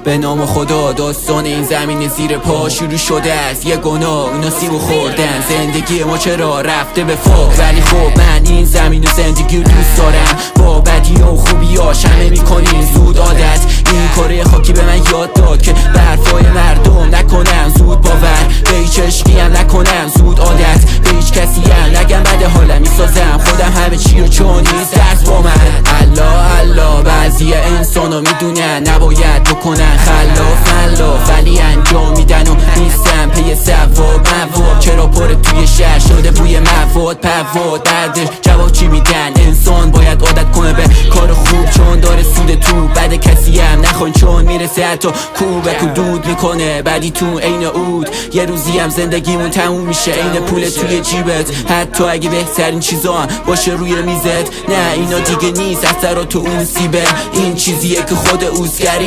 به نام خدا داستان این زمین زیر پا شروع شده است. یه گناه اونا سیبو خوردن، زندگی ما چرا رفته به فوق. ولی خب من این زمین و زندگی رو دوست دارم، با بدی و خوبیاش همه میکنیم زود عادت. این کاره خاکی به من یاد داد که به حرفای مردم نکنم زود باور، به هیچ عشقی هم نکنم زود عادت، به هیچ کسی هم نگم بعد حالم میسازم خودم همه چی رو چون نیست درس با من. الله الله بعضی انسانا میدونن نباید بکنن خلاف ولی انجام میدن و نیستم پی ثواب مواب. چرا پر توی شهر شده بوی مواد پواد، بعدش جواب چی میدن؟ انسان باید عادت کنه به کار خوب چون داره سود تو، بعد کسی هم نخوان چون میرسه حتی کوبک و دود میکنه بعدی تو عین عود. یه روزی هم زندگیمون تموم میشه عین پول توی جیبت، حتی اگه بهترین چیزا هم باشه روی میزت. نه اینا دیگه نیست اثرات اون سیبه، این چیزیه که خود اوزگری